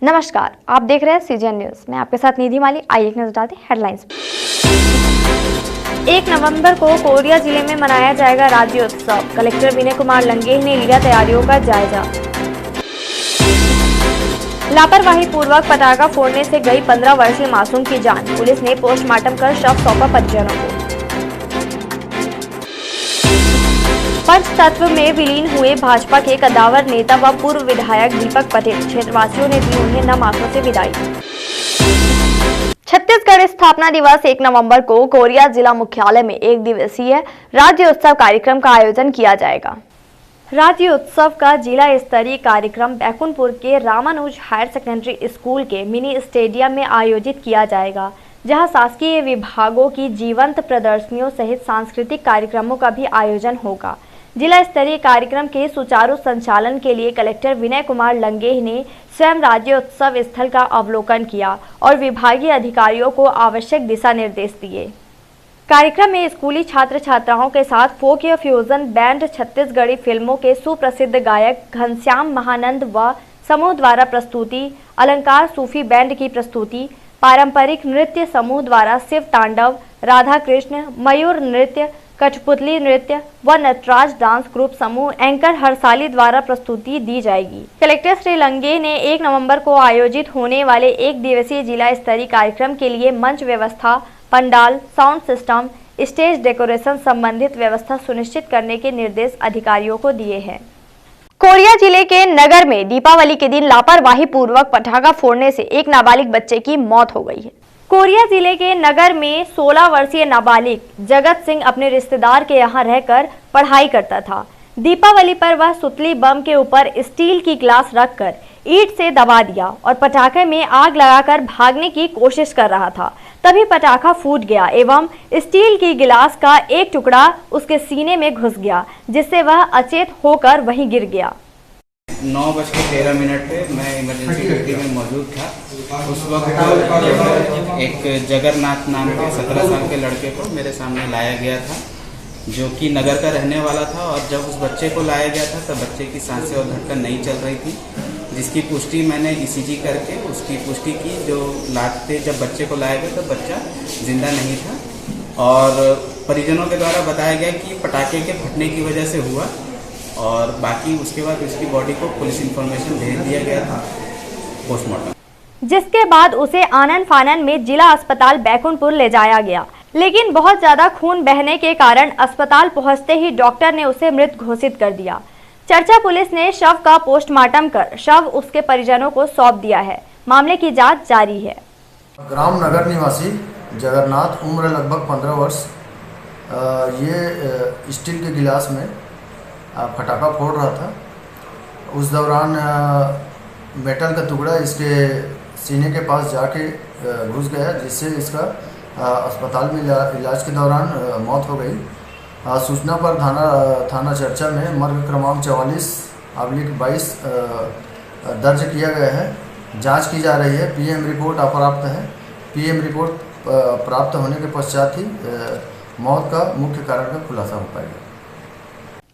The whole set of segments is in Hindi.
नमस्कार, आप देख रहे हैं सीजीएन न्यूज। मैं आपके साथ निधि माली। आइए एक नजर डालते हैं हेडलाइंस। 1 नवंबर को कोरिया जिले में मनाया जाएगा राज्योत्सव। कलेक्टर विनय कुमार लंगेह ने लिया तैयारियों का जायजा। लापरवाही पूर्वक पटाखा फोड़ने से गई 15 वर्षीय मासूम की जान। पुलिस ने पोस्टमार्टम कर शव सौंपा परिजनों को। पंचतत्व में विलीन हुए भाजपा के कद्दावर नेता व पूर्व विधायक दीपक पटेल। क्षेत्रवासियों ने दी उन्हें नम आंखों से विदाई। छत्तीसगढ़ स्थापना दिवस 1 नवंबर को कोरिया जिला मुख्यालय में 1 दिवसीय राज्योत्सव कार्यक्रम का आयोजन किया जाएगा। राज्योत्सव का जिला स्तरीय कार्यक्रम बैकुंठपुर के रामानुज हायर सेकेंडरी स्कूल के मिनी स्टेडियम में आयोजित किया जाएगा, जहां शासकीय विभागों की जीवंत प्रदर्शनियों सहित सांस्कृतिक कार्यक्रमों का भी आयोजन होगा। जिला स्तरीय कार्यक्रम के सुचारू संचालन के लिए कलेक्टर विनय कुमार लंगेह ने स्वयं राज्योत्सव स्थल का अवलोकन किया और विभागीय अधिकारियों को आवश्यक दिशा निर्देश दिए। कार्यक्रम में स्कूली छात्र छात्राओं के साथ फोक फ्यूजन बैंड, छत्तीसगढ़ी फिल्मों के सुप्रसिद्ध गायक घनश्याम महानंद व समूह द्वारा प्रस्तुति, अलंकार सूफी बैंड की प्रस्तुति, पारंपरिक नृत्य समूह द्वारा शिव तांडव, राधा कृष्ण, मयूर नृत्य, कठपुतली नृत्य व नटराज डांस ग्रुप समूह एंकर हरसाली द्वारा प्रस्तुति दी जाएगी। कलेक्टर श्री लंगेह ने 1 नवंबर को आयोजित होने वाले 1 दिवसीय जिला स्तरीय कार्यक्रम के लिए मंच व्यवस्था, pandal, sound system, stage decoration संबंधित व्यवस्था सुनिश्चित करने के निर्देश अधिकारियों को दिए हैं। कोरिया जिले के नगर में दीपावली के दिन लापरवाही पूर्वक पटाखा फोड़ने से एक नाबालिग बच्चे की मौत हो गई है। कोरिया जिले के नगर में 16 वर्षीय नाबालिग जगत सिंह अपने रिश्तेदार के यहां रहकर पढ़ाई करता था। दीपावली पर वह सुतली बम के ऊपर स्टील की गिलास रखकर ईंट से दबा दिया और पटाखे में आग लगाकर भागने की कोशिश कर रहा था। तभी पटाखा फूट गया एवं स्टील की गिलास का एक टुकड़ा उसके सीने में घुस गया, जिससे वह अचेत होकर वहीं गिर गया। 9:13 पे मैं इमरजेंसी ड्यूटी में मौजूद था। उस वक्त एक जगन्नाथ नाम के 17 साल के लड़के को मेरे सामने लाया गया था, जो कि नगर का रहने वाला था। और जब उस बच्चे को लाया गया था तब बच्चे की सांसें और धड़कन नहीं चल रही थी, जिसकी पुष्टि मैंने ईसीजी करके उसकी पुष्टि की। जो लाते जब बच्चे को लाया गया तब बच्चा जिंदा नहीं था और परिजनों के द्वारा बताया गया कि पटाखे के फटने की वजह से हुआ। और बाकी उसके बाद उसकी बॉडी को पुलिस इंफॉर्मेशन भेज दिया गया था पोस्टमार्टम, जिसके बाद उसे आनन फानन में जिला अस्पताल बैकुंठपुर ले जाया गया। लेकिन बहुत ज्यादा खून बहने के कारण अस्पताल पहुंचते ही डॉक्टर ने उसे मृत घोषित कर दिया। चर्चा पुलिस ने शव का पोस्टमार्टम कर शव उसके परिजनों को सौंप दिया है। मामले की जांच जारी है। ग्राम नगर निवासी जगन्नाथ, उम्र लगभग 15 वर्ष, ये स्टील के गिलास में पटाखा फोड़ रहा था। उस दौरान मेटल का टुकड़ा इसके सीने के पास जाके घुस गया, जिससे इसका अस्पताल में इलाज के दौरान मौत हो गई। सूचना पर थाना चर्चा में मर्ग क्रमांक 44/22 दर्ज किया गया है। जांच की जा रही है। पीएम रिपोर्ट अप्राप्त है। पीएम रिपोर्ट प्राप्त होने के पश्चात ही मौत का मुख्य कारण का खुलासा हो पाएगा।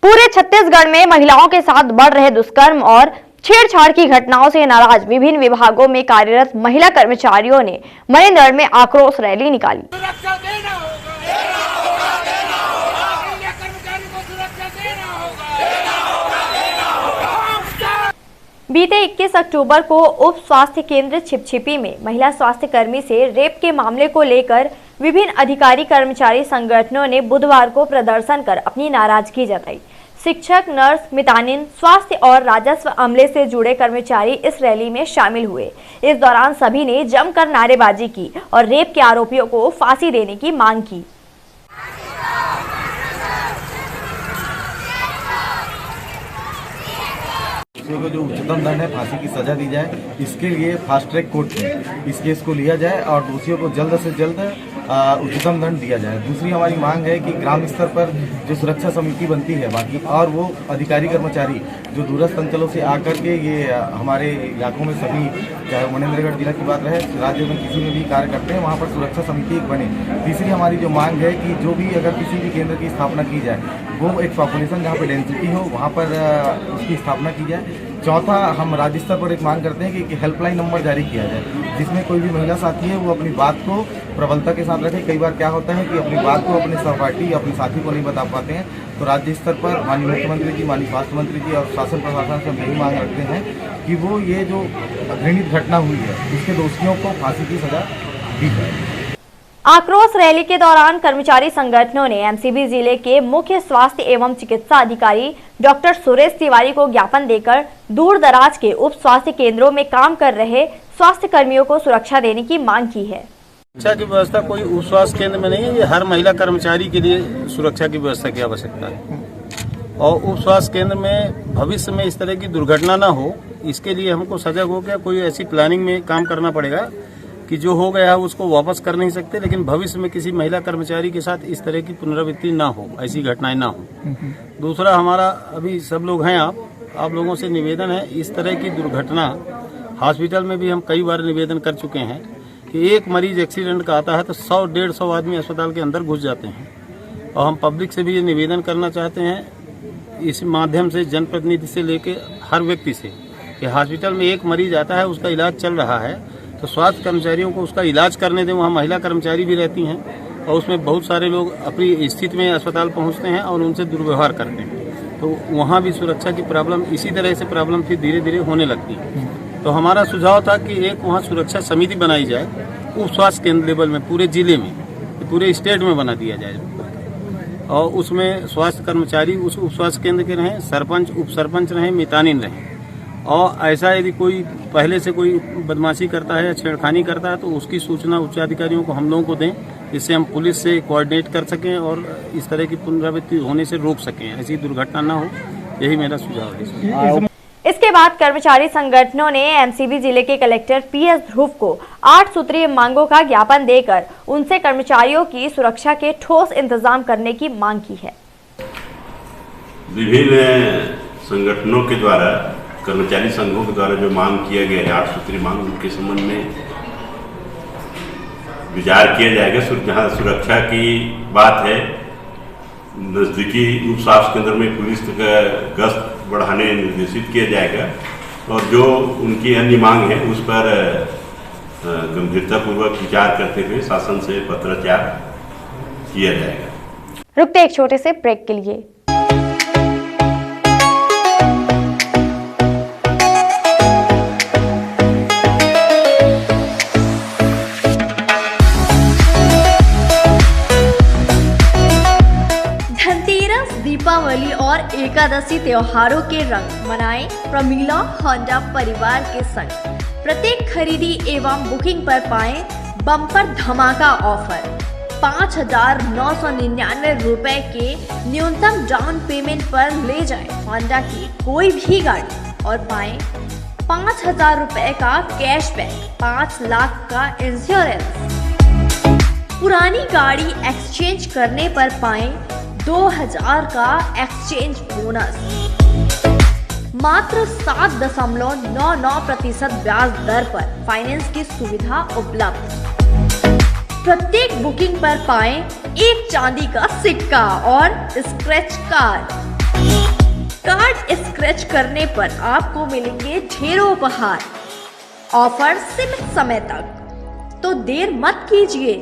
पूरे छत्तीसगढ़ में महिलाओं के साथ बढ़ रहे दुष्कर्म और छेड़छाड़ की घटनाओं से नाराज विभिन्न विभागों में कार्यरत महिला कर्मचारियों ने मनेन्द्रगढ़ में आक्रोश रैली निकाली। बीते 21 अक्टूबर को उप स्वास्थ्य केंद्र छिपछिपी में महिला स्वास्थ्य कर्मी से रेप के मामले को लेकर विभिन्न अधिकारी कर्मचारी संगठनों ने बुधवार को प्रदर्शन कर अपनी नाराजगी जताई। शिक्षक, नर्स, मितानिन, स्वास्थ्य और राजस्व अमले से जुड़े कर्मचारी इस रैली में शामिल हुए। इस दौरान सभी ने जमकर नारेबाजी की और रेप के आरोपियों को फांसी देने की मांग की। को जो उच्चतम दंड है फांसी की सजा दी जाए, इसके लिए फास्ट ट्रैक कोर्ट में इस केस को लिया जाए और दोषियों को जल्द से जल्द उच्चतम दंड दिया जाए। दूसरी हमारी मांग है कि ग्राम स्तर पर जो सुरक्षा समिति बनती है बाकी और वो अधिकारी कर्मचारी जो दूरस्थ अंचलों से आकर के ये हमारे इलाकों में सभी, चाहे मनेन्द्रगढ़ जिला की बात रहे, राज्य में किसी में भी कार्य करते हैं, वहाँ पर सुरक्षा समिति एक बने। तीसरी हमारी जो मांग है कि जो भी अगर किसी भी केंद्र की स्थापना की जाए वो एक पॉपुलेशन जहाँ पर डेंसिटी हो वहाँ पर उसकी स्थापना की जाए। चौथा, हम राज्य स्तर पर एक मांग करते हैं कि हेल्पलाइन नंबर जारी किया जाए, जिसमें कोई भी महिला साथी है वो अपनी बात को प्रबलता के साथ रखे। कई बार क्या होता है कि अपनी बात को अपने सहपाठी अपने साथी को नहीं बता पाते हैं, तो राज्य स्तर पर माननीय मुख्यमंत्री जी, माननीय स्वास्थ्य मंत्री जी और शासन प्रशासन से हम यही मांग रखते हैं कि वो ये जो घृणित घटना हुई है उसके दोषियों को फांसी की सजा दी जाए। आक्रोश रैली के दौरान कर्मचारी संगठनों ने एमसीबी जिले के मुख्य स्वास्थ्य एवं चिकित्सा अधिकारी डॉक्टर सुरेश तिवारी को ज्ञापन देकर दूर दराज के उप स्वास्थ्य केंद्रों में काम कर रहे स्वास्थ्य कर्मियों को सुरक्षा देने की मांग की है। सुरक्षा की व्यवस्था कोई उप स्वास्थ्य केंद्र में नहीं है, ये हर महिला कर्मचारी के लिए सुरक्षा की व्यवस्था की आवश्यकता है। और उप स्वास्थ्य केंद्र में भविष्य में इस तरह की दुर्घटना न हो, इसके लिए हमको सजग होकर कोई ऐसी प्लानिंग में काम करना पड़ेगा कि जो हो गया है उसको वापस कर नहीं सकते, लेकिन भविष्य में किसी महिला कर्मचारी के साथ इस तरह की पुनरावृत्ति ना हो, ऐसी घटनाएं ना हो। दूसरा, हमारा अभी सब लोग हैं, आप लोगों से निवेदन है, इस तरह की दुर्घटना हॉस्पिटल में भी हम कई बार निवेदन कर चुके हैं कि एक मरीज एक्सीडेंट का आता है तो 100-150 आदमी अस्पताल के अंदर घुस जाते हैं। और हम पब्लिक से भी ये निवेदन करना चाहते हैं इस माध्यम से, जनप्रतिनिधि से लेके हर व्यक्ति से, कि हॉस्पिटल में एक मरीज आता है, उसका इलाज चल रहा है तो स्वास्थ्य कर्मचारियों को उसका इलाज करने दें। वहाँ महिला कर्मचारी भी रहती हैं और उसमें बहुत सारे लोग अपनी स्थिति में अस्पताल पहुँचते हैं और उनसे दुर्व्यवहार करते हैं, तो वहाँ भी सुरक्षा की प्रॉब्लम, इसी तरह से प्रॉब्लम फिर धीरे धीरे होने लगती है। तो हमारा सुझाव था कि एक वहाँ सुरक्षा समिति बनाई जाए उप स्वास्थ्य केंद्र लेवल में, पूरे जिले में, पूरे स्टेट में बना दिया जाए और उसमें स्वास्थ्य कर्मचारी उस उप स्वास्थ्य केंद्र के रहें, सरपंच उप सरपंच रहें, मितानिन रहें। और ऐसा यदि कोई पहले से कोई बदमाशी करता है या छेड़खानी करता है तो उसकी सूचना उच्चाधिकारियों को हम लोगों को दें, जिससे हम पुलिस से कोऑर्डिनेट कर सकें और इस तरह की पुनरावृत्ति होने से रोक सकें, ऐसी दुर्घटना ना हो। यही मेरा सुझाव है। इसके बाद कर्मचारी संगठनों ने एमसीबी जिले के कलेक्टर पीएस ध्रुव को 8 सूत्रीय मांगों का ज्ञापन देकर उनसे कर्मचारियों की सुरक्षा के ठोस इंतजाम करने की मांग की है। विभिन्न संगठनों के द्वारा, कर्मचारी संघों के द्वारा जो मांग किया गया है 8 सूत्रीय मांग, उनके संबंध में विचार किया जाएगा। जहाँ सुरक्षा की बात है, नजदीकी उप स्वास्थ्य केंद्र में पुलिस का गश्त बढ़ाने निर्देशित किया जाएगा और जो उनकी अन्य मांग है उस पर गंभीरतापूर्वक विचार करते हुए शासन से पत्राचार किया जाएगा। रुकते एक छोटे से ब्रेक के लिए। दीपावली और एकादशी त्योहारों के रंग मनाएं प्रमीला होंडा परिवार के संग। प्रत्येक खरीदी एवं बुकिंग पर पाएं बम्पर धमाका ऑफर। 5,999 रुपए के न्यूनतम डाउन पेमेंट पर ले जाएं होंडा की कोई भी गाड़ी और पाएं 5,000 रुपए का कैशबैक, 5 लाख का इंश्योरेंस। पुरानी गाड़ी एक्सचेंज करने पर पाएं 2,000 का एक्सचेंज बोनस। मात्र 7.99% ब्याज दर पर फाइनेंस की सुविधा उपलब्ध। प्रत्येक बुकिंग पर पाएं एक चांदी का सिक्का और स्क्रैच कार्ड। कार्ड स्क्रैच करने पर आपको मिलेंगे ढेरों उपहार। ऑफर सीमित समय तक, तो देर मत कीजिए,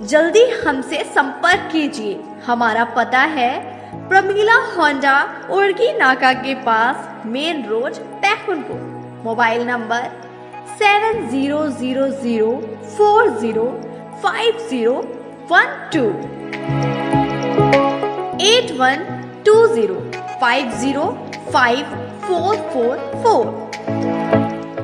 जल्दी हमसे संपर्क कीजिए। हमारा पता है प्रमीला होंडा उड़गी नाका के पास, main road, Paikunpur. Mobile number 7000405012 8120505444।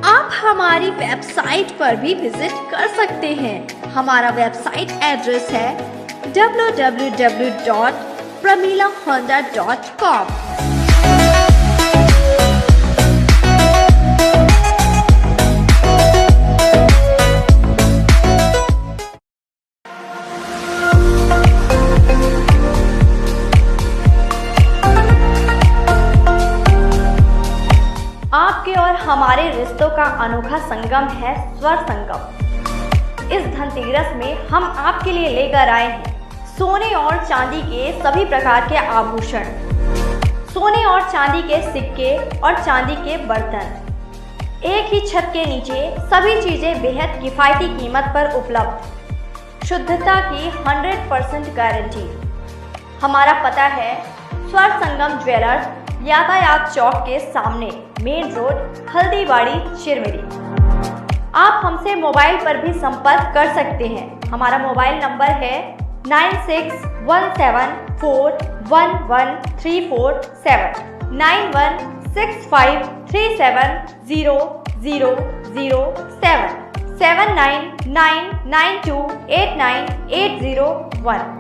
आप हमारी वेबसाइट पर भी विजिट कर सकते हैं। हमारा वेबसाइट एड्रेस है www.pramilahonda.com। आपके और हमारे रिश्तों का अनोखा संगम है स्वर संगम। इस धनतेरस में हम आपके लिए लेकर आए हैं सोने और चांदी के सभी प्रकार के आभूषण। सोने और चांदी के सिक्के और चांदी के बर्तन। एक ही छत के नीचे सभी चीजें बेहद किफायती कीमत पर उपलब्ध। शुद्धता की 100% गारंटी। हमारा पता है स्वर संगम ज्वेलर्स, यातायात चौक के सामने, मेन रोड, हल्दीबाड़ी, चिरमिरी। आप हमसे मोबाइल पर भी संपर्क कर सकते हैं। हमारा मोबाइल नंबर है 9617411347 9165370007 7999289801।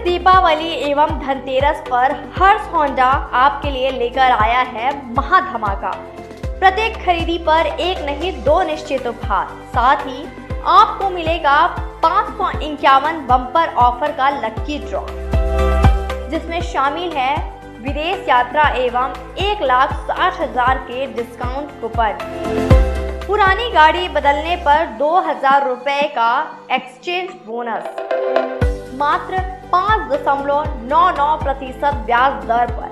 दीपावली एवं धनतेरस पर हर्ष होंडा आपके लिए लेकर आया है महाधमाका। प्रत्येक खरीदी पर एक नहीं 2 निश्चित उपहार, साथ ही आपको मिलेगा 551 बम्पर ऑफर का लक्की ड्रॉ, जिसमें शामिल है विदेश यात्रा एवं 1,60,000 के डिस्काउंट कूपन, पुरानी गाड़ी बदलने पर 2,000 रुपए का एक्सचेंज बोनस, मात्र 5.99% ब्याज दर पर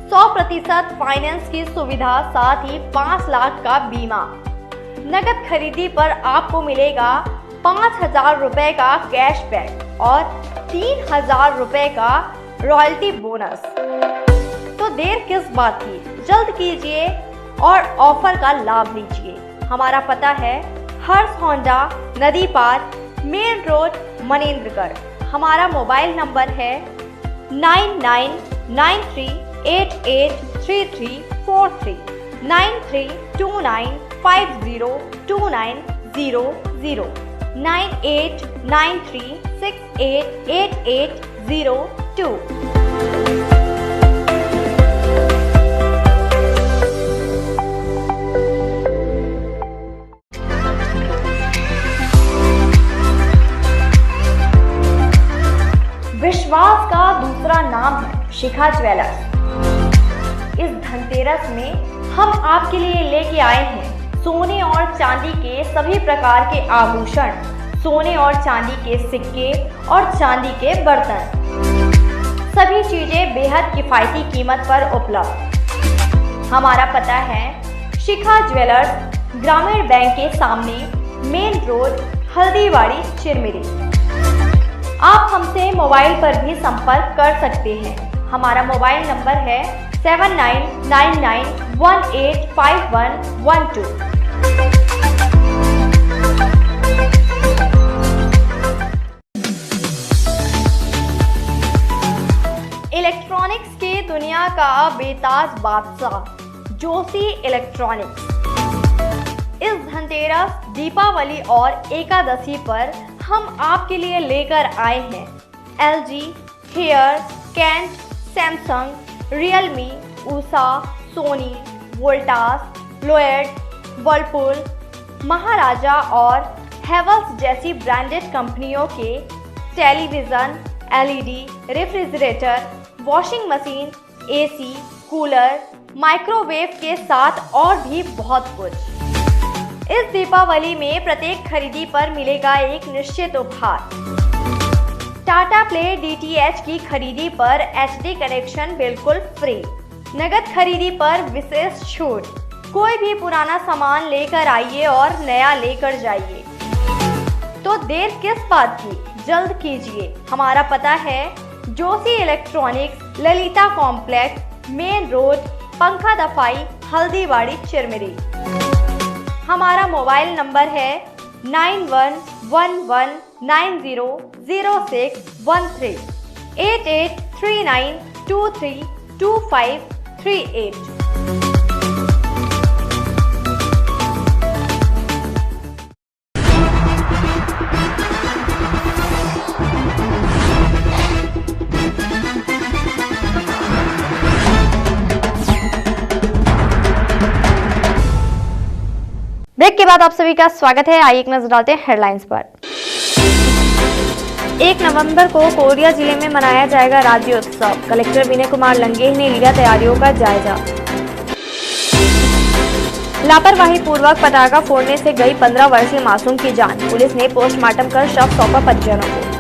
100% फाइनेंस की सुविधा, साथ ही 5 लाख का बीमा। नगद खरीदी पर आपको मिलेगा 5,000 रुपए का कैशबैक और 3,000 रुपए का रॉयल्टी बोनस। तो देर किस बात की, जल्द कीजिए और ऑफर का लाभ लीजिए। हमारा पता है हर्ष होंडा, नदी पार, मेन रोड, मनेंद्रगढ़। हमारा मोबाइल नंबर है 9993883343 9329502900 9893688802। विश्वास का दूसरा नाम है शिखा ज्वेलर्स। इस धनतेरस में हम आपके लिए लेके आए हैं सोने और चांदी के सभी प्रकार के आभूषण, सोने और चांदी के सिक्के और चांदी के बर्तन। सभी चीजें बेहद किफायती कीमत पर उपलब्ध। हमारा पता है शिखा ज्वेलर्स, ग्रामीण बैंक के सामने, मेन रोड, हल्दीबाड़ी, चिरमिरी। आप हमसे मोबाइल पर भी संपर्क कर सकते हैं। हमारा मोबाइल नंबर है 7999185112। इलेक्ट्रॉनिक्स की दुनिया का बेताज बादशाह जोशी इलेक्ट्रॉनिक्स इस धनतेरस, दीपावली और एकादशी पर हम आपके लिए लेकर आए हैं LG, Haier, Kent, Samsung, Realme, Usha, Sony, Voltas, Lloyd, Whirlpool, Maharaja और हेवल्स जैसी ब्रांडेड कंपनियों के television, LED, refrigerator, washing machine, AC, cooler, microwave के साथ और भी बहुत कुछ। इस दीपावली में प्रत्येक खरीदी पर मिलेगा एक निश्चित उपहार। टाटा प्ले DTH की खरीदी पर HD कनेक्शन बिल्कुल फ्री। नगद खरीदी पर विशेष छूट। कोई भी पुराना सामान लेकर आइए और नया लेकर जाइए। तो देर किस बात की, जल्द कीजिए। हमारा पता है Joshi electronics, Lalita complex, main road, पंखा दफाई, हल्दीबाड़ी, चिरमिरी। हमारा मोबाइल नंबर है 9111900613 8839232538। ब्रेक के बाद आप सभी का स्वागत है। आइए एक नजर डालते हैं हेडलाइंस पर। 1 नवंबर को कोरिया जिले में मनाया जाएगा राज्योत्सव। कलेक्टर विनय कुमार लंगेह ने लिया तैयारियों का जायजा। लापरवाही पूर्वक पटाखा फोड़ने से गई 15 वर्षीय मासूम की जान। पुलिस ने पोस्टमार्टम कर शव सौंपा परिजनों को।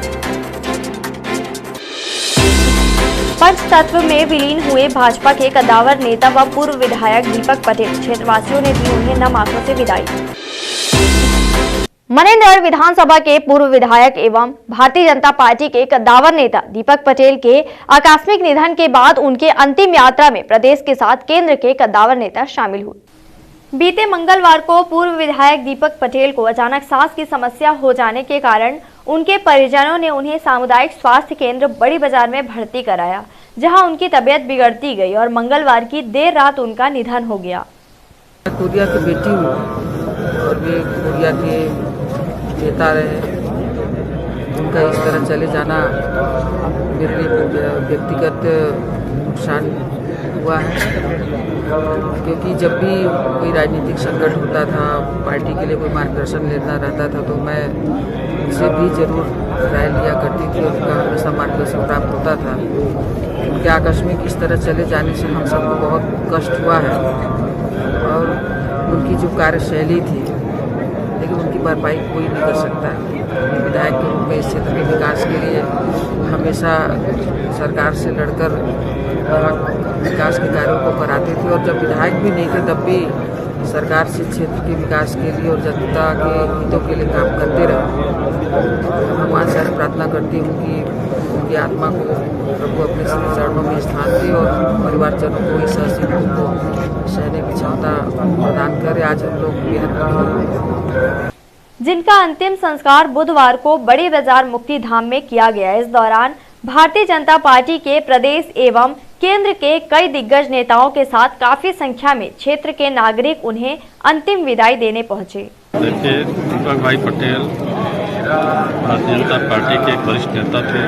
पंचतत्व में विलीन हुए भाजपा के कद्दावर नेता व पूर्व विधायक दीपक पटेल। क्षेत्रवासियों ने दी उन्हें नम आंखों से विदाई। मनेंद्रगढ़ विधानसभा के पूर्व विधायक एवं भारतीय जनता पार्टी के कद्दावर नेता दीपक पटेल के आकस्मिक निधन के बाद उनके अंतिम यात्रा में प्रदेश के साथ केंद्र के कद्दावर नेता शामिल हुए। बीते मंगलवार को पूर्व विधायक दीपक पटेल को अचानक सांस की समस्या हो जाने के कारण उनके परिजनों ने उन्हें सामुदायिक स्वास्थ्य केंद्र बड़ी बाजार में भर्ती कराया, जहां उनकी तबीयत बिगड़ती गई और मंगलवार की देर रात उनका निधन हो गया। कोरिया की बेटी हूँ और वे कोरिया के नेता रहे। उनका इस तरह चले जाना मेरे लिए व्यक्तिगत नुकसान हुआ है, क्योंकि जब भी कोई राजनीतिक संकट होता था, पार्टी के लिए कोई मार्गदर्शन लेना रहता था तो मैं उनसे भी जरूर राय लिया करती थी और उनका हमेशा मार्गदर्शन प्राप्त होता था। उनके आकस्मिक इस तरह चले जाने से हम सबको बहुत कष्ट हुआ है और उनकी जो कार्यशैली थी, लेकिन उनकी भरपाई कोई नहीं कर सकता। विधायक के रूप में इस क्षेत्र के विकास के लिए हमेशा सरकार से लड़कर विकास के कार्यों को कराते थे और जब विधायक भी नहीं थे तब भी सरकार से क्षेत्र के विकास के लिए और जनता के हितों के लिए काम करते रहे। भगवान से प्रार्थना करती हूँ कि उनकी आत्मा को प्रभु अपने चरणों में स्थान दे और परिवारजनों को इस हसीन को सहने की क्षमता प्रदान करे। आज हम लोग बेहद जिनका अंतिम संस्कार बुधवार को बड़ी बाजार मुक्ति धाम में किया गया। इस दौरान भारतीय जनता पार्टी के प्रदेश एवं केंद्र के कई दिग्गज नेताओं के साथ काफी संख्या में क्षेत्र के नागरिक उन्हें अंतिम विदाई देने पहुंचे। देखिए, दीपक भाई पटेल भारतीय जनता पार्टी के एक वरिष्ठ नेता थे।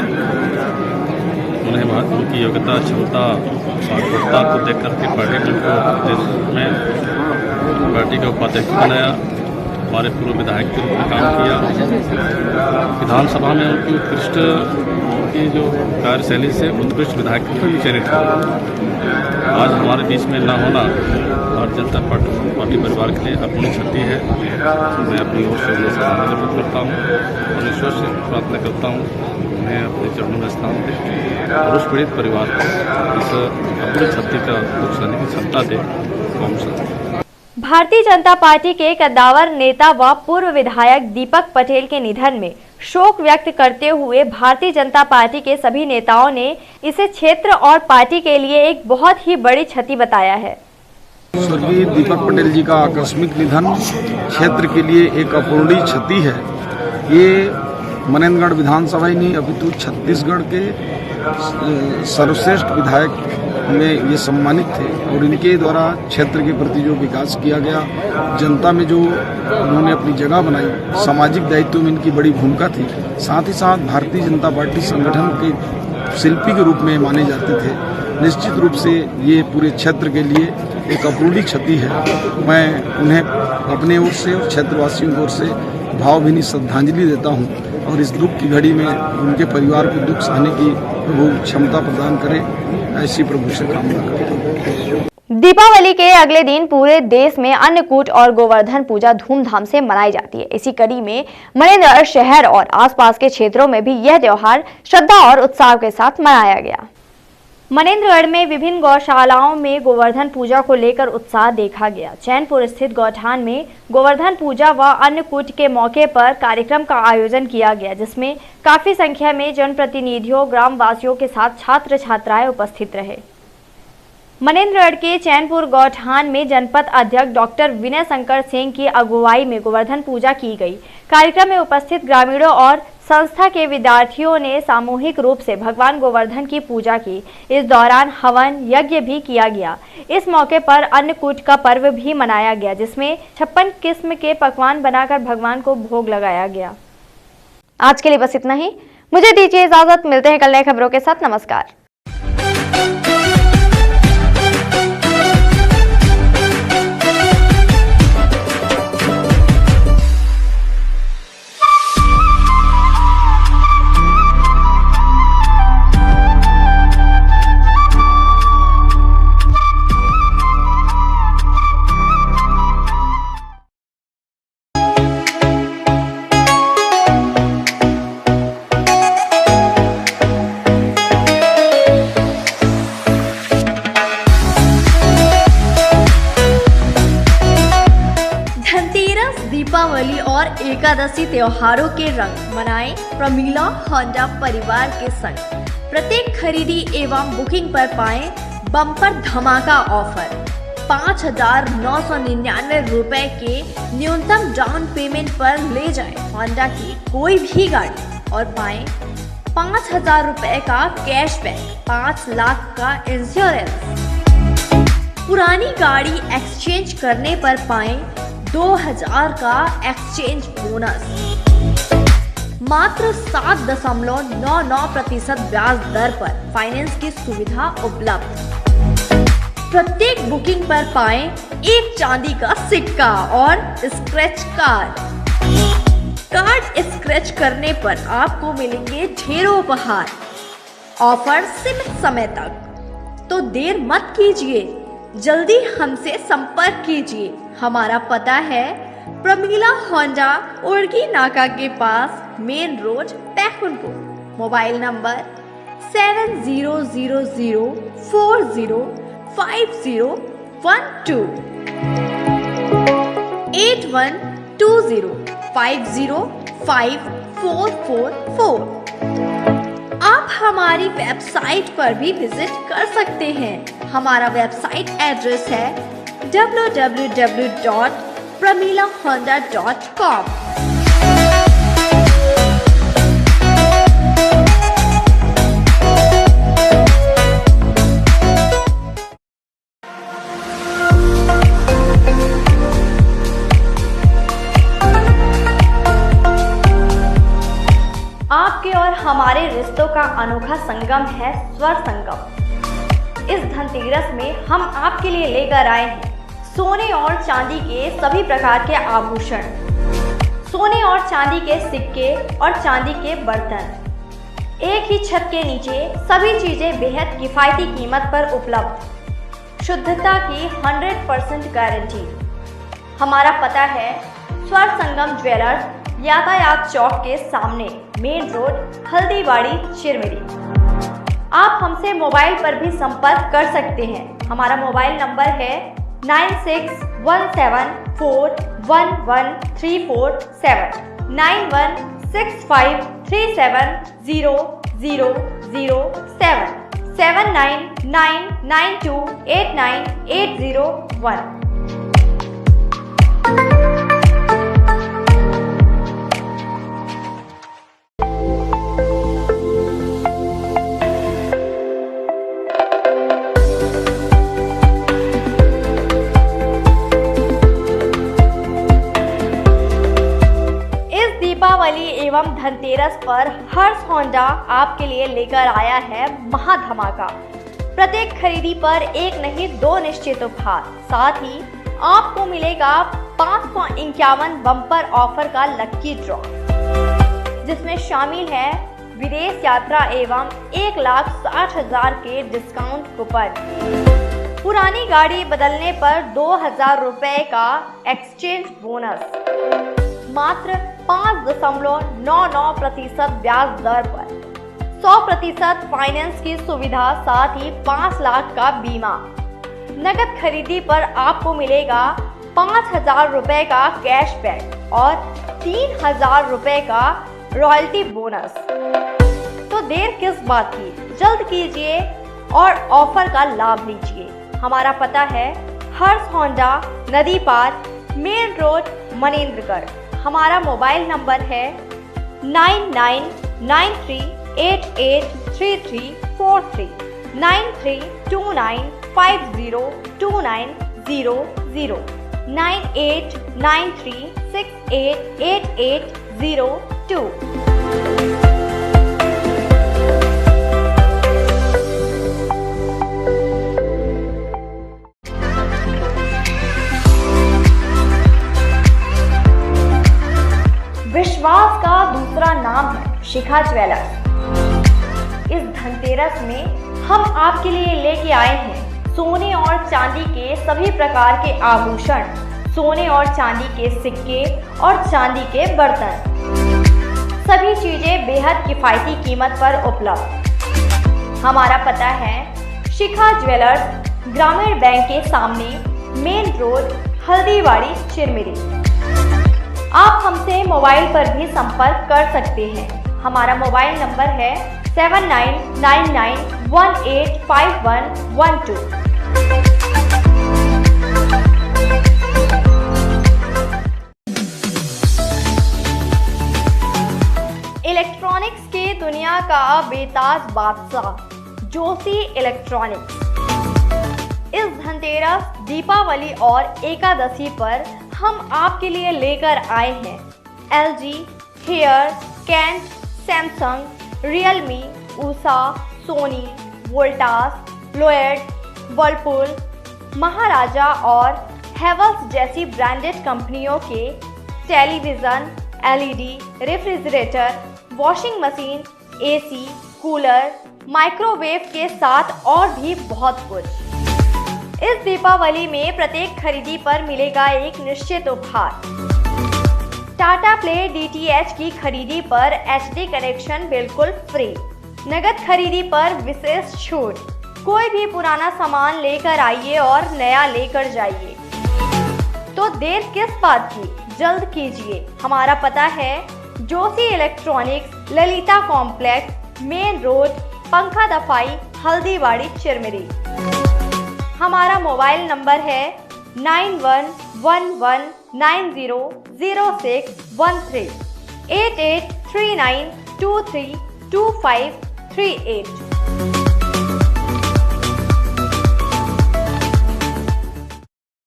उन्हें उनकी योग्यता, क्षमता और कुशलता को देख करके पार्टी ने उनको प्रदेश में पार्टी का उपाध्यक्ष बनाया। हमारे पूर्व विधायक के रूप में काम किया। विधानसभा में उनकी उत्कृष्ट की जो कार्यशैली से उत्कृष्ट विधायक के रूप में चयनित हुआ। आज हमारे बीच में न होना भारतीय जनता पार्टी परिवार के लिए अपूर्णीय क्षति है। मैं अपनी ओर से उन्हें श्रद्धांजलि अर्पित करता हूँ और ईश्वर से प्रार्थना करता हूँ उन्हें अपने चरणों में स्थान दे और उस पीड़ित परिवार को इस अपूर्णीय क्षति का दुख सहने की क्षमता दे। भारतीय जनता पार्टी के कद्दावर नेता व पूर्व विधायक दीपक पटेल के निधन में शोक व्यक्त करते हुए भारतीय जनता पार्टी के सभी नेताओं ने इसे क्षेत्र और पार्टी के लिए एक बहुत ही बड़ी क्षति बताया है। स्वर्गीय दीपक पटेल जी का आकस्मिक निधन क्षेत्र के लिए एक अपूर्णीय क्षति है। ये मनेंद्रगढ़ विधानसभा ही नहीं अपितु छत्तीसगढ़ के सर्वश्रेष्ठ विधायक में ये सम्मानित थे और इनके द्वारा क्षेत्र के प्रति जो विकास किया गया, जनता में जो उन्होंने अपनी जगह बनाई, सामाजिक दायित्व में इनकी बड़ी भूमिका थी। साथ ही साथ भारतीय जनता पार्टी संगठन के शिल्पी के रूप में माने जाते थे। निश्चित रूप से ये पूरे क्षेत्र के लिए एक अपूर्णीय क्षति है। मैं उन्हें अपने ओर से और क्षेत्रवासियों की ओर से भावभीनी श्रद्धांजलि देता हूँ और इस दुख की घड़ी में उनके परिवार को दुख सहने की प्रभु क्षमता प्रदान करे, ऐसी प्रभु से कामना करता हूँ। दीपावली के अगले दिन पूरे देश में अन्नकूट और गोवर्धन पूजा धूमधाम से मनाई जाती है। इसी कड़ी में मनेंद्रगढ़ शहर और आसपास के क्षेत्रों में भी यह त्योहार श्रद्धा और उत्साह के साथ मनाया गया। मनेंद्रगढ़ में विभिन्न गौशालाओं में गोवर्धन पूजा को लेकर उत्साह देखा गया। चैनपुर स्थित गौठान में गोवर्धन पूजा व अन्नकूट के मौके पर कार्यक्रम का आयोजन किया गया, जिसमें काफी संख्या में जनप्रतिनिधियों, ग्रामवासियों के साथ छात्र छात्राएं उपस्थित रहे। मनेंद्रगढ़ के चैनपुर गौठान में जनपद अध्यक्ष डॉक्टर विनय शंकर सिंह की अगुवाई में गोवर्धन पूजा की गई। कार्यक्रम में उपस्थित ग्रामीणों और संस्था के विद्यार्थियों ने सामूहिक रूप से भगवान गोवर्धन की पूजा की। इस दौरान हवन यज्ञ भी किया गया। इस मौके पर अन्नकूट का पर्व भी मनाया गया, जिसमें 56 किस्म के पकवान बनाकर भगवान को भोग लगाया गया। आज के लिए बस इतना ही। मुझे दीजिए इजाजत। मिलते हैं कल नए खबरों के साथ। नमस्कार। और एकादशी त्योहारों के रंग मनाएं प्रमीला होंडा परिवार के संग। प्रत्येक खरीदी एवं बुकिंग पर पाएं बम्पर धमाका ऑफर। 5,999 रुपए के न्यूनतम डाउन पेमेंट पर ले जाएं होंडा की कोई भी गाड़ी और पाएं 5,000 रुपए का कैशबैक, 5 लाख का इंश्योरेंस। पुरानी गाड़ी एक्सचेंज करने पर पाएं 2,000 का एक्सचेंज बोनस। मात्र 7.99% ब्याज दर पर फाइनेंस की सुविधा उपलब्ध। प्रत्येक बुकिंग पर पाएं एक चांदी का सिक्का और स्क्रैच कार्ड। कार्ड स्क्रैच करने पर आपको मिलेंगे ढेरों उपहार। ऑफर सीमित समय तक, तो देर मत कीजिए, जल्दी हमसे संपर्क कीजिए। हमारा पता है प्रमीला होंडा उड़गी नाका के पास, main road Paikunpur. Mobile number 7000405012 8120505444। आप हमारी वेबसाइट पर भी विजिट कर सकते हैं। हमारा वेबसाइट एड्रेस है www.pramilahonda.com। आपके और हमारे रिश्तों का अनोखा संगम है स्वर संगम। इस धनतेरस में हम आपके लिए लेकर आए हैं सोने और चांदी के सभी प्रकार के आभूषण, सोने और चांदी के सिक्के और चांदी के बर्तन। एक ही छत के नीचे सभी चीजें बेहद किफायती कीमत पर उपलब्ध। शुद्धता की 100% गारंटी। हमारा पता है स्वर संगम ज्वेलर्स, यातायात चौक के सामने, मेन रोड, हल्दीबाड़ी, चिरमिरी। आप हमसे मोबाइल पर भी संपर्क कर सकते हैं। हमारा मोबाइल नंबर है 9617411347 9165370007 7999289801। दीपावली एवं धनतेरस पर हर्ष होंडा आपके लिए लेकर आया है महाधमाका। प्रत्येक खरीदी पर एक नहीं 2 निश्चित उपहार। साथ ही आपको मिलेगा 551 बम्पर ऑफर का लक्की ड्रॉ, जिसमें शामिल है विदेश यात्रा एवं 1,60,000 के डिस्काउंट कूपन। पुरानी गाड़ी बदलने पर 2,000 रुपए का एक्सचेंज बोनस। मात्र 5.99% ब्याज दर पर 100% फाइनेंस की सुविधा, साथ ही 5 लाख का बीमा। नगद खरीदी पर आपको मिलेगा 5,000 रुपए का कैशबैक और 3,000 रुपए का रॉयल्टी बोनस। तो देर किस बात की, जल्द कीजिए और ऑफर का लाभ लीजिए। हमारा पता है हर्ष होंडा, नदी पार, मेन रोड, मनेंद्रगढ़। हमारा मोबाइल नंबर है 9993883343 9329502900 9893688802। विश्वास का दूसरा नाम है शिखा ज्वेलर्स। इस धनतेरस में हम आपके लिए लेके आए हैं सोने और चांदी के सभी प्रकार के आभूषण, सोने और चांदी के सिक्के और चांदी के बर्तन। सभी चीजें बेहद किफायती कीमत पर उपलब्ध। हमारा पता है शिखा ज्वेलर्स, ग्रामीण बैंक के सामने, मेन रोड, हल्दीबाड़ी, चिरमिरी। आप हमसे मोबाइल पर भी संपर्क कर सकते हैं। हमारा मोबाइल नंबर है 7999185112। इलेक्ट्रॉनिक्स की दुनिया का बेताज बादशाह जोशी इलेक्ट्रॉनिक्स इस धनतेरस, दीपावली और एकादशी पर हम आपके लिए लेकर आए हैं LG, Haier, Kent, Samsung, Realme, Usha, Sony, Voltas, Lloyd, Whirlpool, Maharaja और हैवेल्स जैसी ब्रांडेड कंपनियों के television, LED, refrigerator, washing machine, AC, cooler, microwave के साथ और भी बहुत कुछ। इस दीपावली में प्रत्येक खरीदी पर मिलेगा एक निश्चित उपहार। टाटा प्ले DTH की खरीदी पर HD कनेक्शन बिल्कुल फ्री। नगद खरीदी पर विशेष छूट। कोई भी पुराना सामान लेकर आइए और नया लेकर जाइए। तो देर किस बात की, जल्द कीजिए। हमारा पता है Joshi electronics, Lalita complex, main road, पंखा दफाई, हल्दीबाड़ी, चिरमिरी। हमारा मोबाइल नंबर है 9111900613 8839232538।